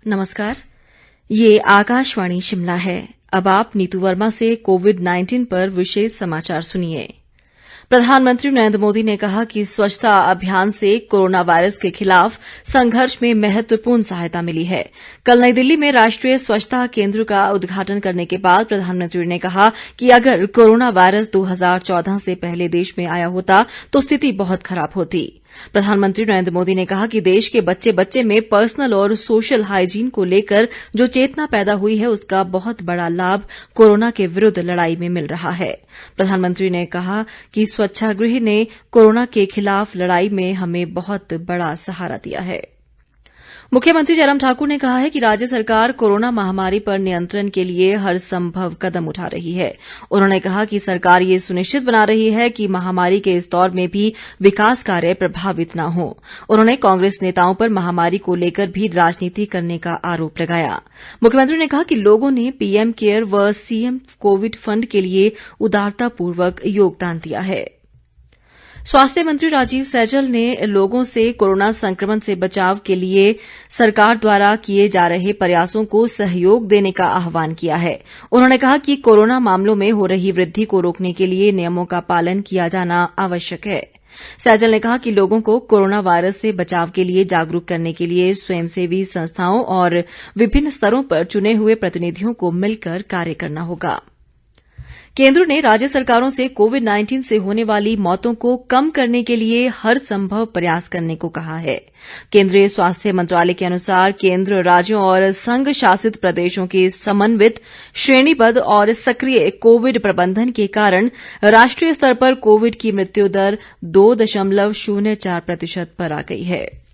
नमस्कार, ये आकाशवाणी शिमला है। अब आप नीतू वर्मा से कोविड-19 पर विशेष समाचार सुनिए। प्रधानमंत्री नरेंद्र मोदी ने कहा कि स्वच्छता अभियान से कोरोना वायरस के खिलाफ संघर्ष में महत्वपूर्ण सहायता मिली है। कल नई दिल्ली में राष्ट्रीय स्वच्छता केंद्र का उद्घाटन करने के बाद प्रधानमंत्री ने कहा कि अगर कोरोना वायरस 2014 से पहले देश में आया होता तो स्थिति बहुत खराब होती। प्रधानमंत्री नरेंद्र मोदी ने कहा कि देश के बच्चे बच्चे में पर्सनल और सोशल हाइजीन को लेकर जो चेतना पैदा हुई है उसका बहुत बड़ा लाभ कोरोना के विरुद्ध लड़ाई में मिल रहा है। प्रधानमंत्री ने कहा कि स्वच्छागृह ने कोरोना के खिलाफ लड़ाई में हमें बहुत बड़ा सहारा दिया है। मुख्यमंत्री जयराम ठाकुर ने कहा है कि राज्य सरकार कोरोना महामारी पर नियंत्रण के लिए हर संभव कदम उठा रही है। उन्होंने कहा कि सरकार ये सुनिश्चित बना रही है कि महामारी के इस दौर में भी विकास कार्य प्रभावित न हो। उन्होंने कांग्रेस नेताओं पर महामारी को लेकर भी राजनीति करने का आरोप लगाया। मुख्यमंत्री ने कहा कि लोगों ने पीएम केयर व सीएम कोविड फंड के लिए उदारतापूर्वक योगदान दिया है। स्वास्थ्य मंत्री राजीव सैजल ने लोगों से कोरोना संक्रमण से बचाव के लिए सरकार द्वारा किए जा रहे प्रयासों को सहयोग देने का आह्वान किया है। उन्होंने कहा कि कोरोना मामलों में हो रही वृद्धि को रोकने के लिए नियमों का पालन किया जाना आवश्यक है। सैजल ने कहा कि लोगों को कोरोना वायरस से बचाव के लिए जागरूक करने के लिए स्वयंसेवी संस्थाओं और विभिन्न स्तरों पर चुने हुए प्रतिनिधियों को मिलकर कार्य करना होगा। केंद्र ने राज्य सरकारों से कोविड-19 से होने वाली मौतों को कम करने के लिए हर संभव प्रयास करने को कहा है। केंद्रीय स्वास्थ्य मंत्रालय के अनुसार केंद्र, राज्यों और संघ शासित प्रदेशों के समन्वित, श्रेणीबद्ध और सक्रिय कोविड प्रबंधन के कारण राष्ट्रीय स्तर पर कोविड की मृत्यु दर 2.04% पर आ गई है।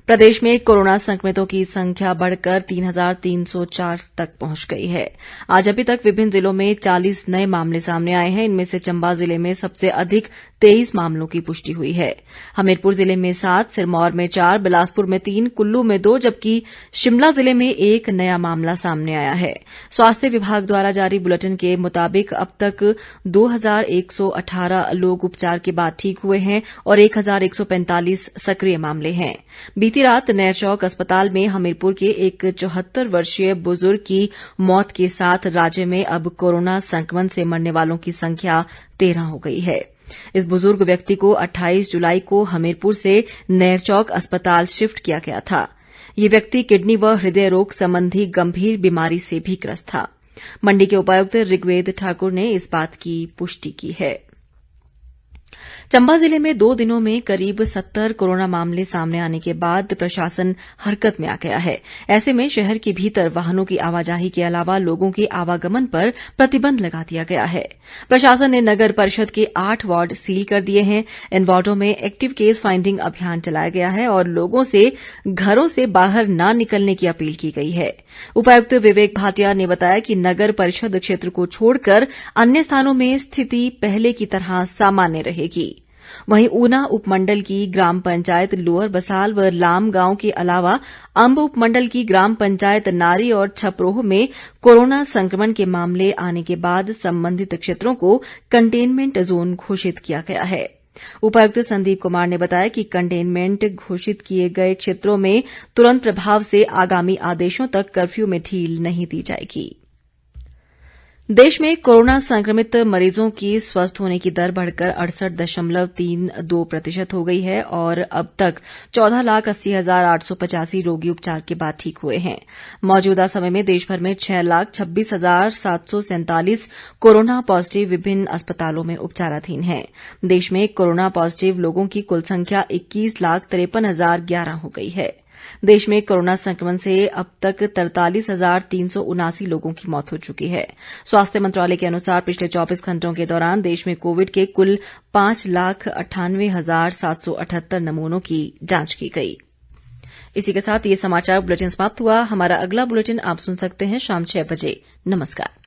प्रदेश में कोरोना संक्रमितों की संख्या बढ़कर 3,304 तक पहुंच गई है। आज अभी तक विभिन्न जिलों में 40 नए मामले सामने आए हैं। इनमें से चंबा जिले में सबसे अधिक 23 मामलों की पुष्टि हुई है। हमीरपुर जिले में 7, सिरमौर में 4, बिलासपुर में 3, कुल्लू में 2 जबकि शिमला जिले में 1 नया मामला सामने आया है। स्वास्थ्य विभाग द्वारा जारी बुलेटिन के मुताबिक अब तक 2,118 लोग उपचार के बाद ठीक हुए हैं और 1,145 सक्रिय मामले हैं। बीती रात नैरचौक अस्पताल में हमीरपुर के एक 74 वर्षीय बुजुर्ग की मौत के साथ राज्य में अब कोरोना संक्रमण से मरने वालों की संख्या 13 हो गई है। इस बुजुर्ग व्यक्ति को 28 जुलाई को हमीरपुर से नैरचौक अस्पताल शिफ्ट किया गया था। ये व्यक्ति किडनी व हृदय रोग संबंधी गंभीर बीमारी से भी ग्रस्त था। मंडी के उपायुक्त ऋग्वेद ठाकुर ने इस बात की पुष्टि की है। चंबा जिले में 2 दिनों में करीब 70 कोरोना मामले सामने आने के बाद प्रशासन हरकत में आ गया है। ऐसे में शहर के भीतर वाहनों की आवाजाही के अलावा लोगों के आवागमन पर प्रतिबंध लगा दिया गया है। प्रशासन ने नगर परिषद के 8 वार्ड सील कर दिए हैं। इन वार्डों में एक्टिव केस फाइंडिंग अभियान चलाया गया है और लोगों से घरों से बाहर न निकलने की अपील की गई है। उपायुक्त विवेक भाटिया ने बताया कि नगर परिषद क्षेत्र को छोड़कर अन्य स्थानों में स्थिति पहले की तरह सामान्य रहेगी। वहीं ऊना उपमंडल की ग्राम पंचायत लोअर बसाल व लाम गांव के अलावा अंब उपमंडल की ग्राम पंचायत नारी और छपरोह में कोरोना संक्रमण के मामले आने के बाद संबंधित क्षेत्रों को कंटेनमेंट जोन घोषित किया गया है। उपायुक्त संदीप कुमार ने बताया कि कंटेनमेंट घोषित किए गए क्षेत्रों में तुरंत प्रभाव से आगामी आदेशों तक कर्फ्यू में ढील नहीं दी जाएगी। देश में कोरोना संक्रमित मरीजों की स्वस्थ होने की दर बढ़कर 68.32% हो गई है और अब तक 14,80,885 रोगी उपचार के बाद ठीक हुए हैं। मौजूदा समय में देशभर में 6,26,747 कोरोना पॉजिटिव विभिन्न अस्पतालों में उपचाराधीन हैं। देश में कोरोना पॉजिटिव लोगों की कुल संख्या 21,53,011 हो गई है। देश में कोरोना संक्रमण से अब तक 43,379 लोगों की मौत हो चुकी है। स्वास्थ्य मंत्रालय के अनुसार पिछले 24 घंटों के दौरान देश में कोविड के कुल 5,98,778 नमूनों की जांच की गई। इसी के साथ ये समाचार बुलेटिन समाप्त हुआ। हमारा अगला बुलेटिन आप सुन सकते हैं शाम 6 बजे। नमस्कार।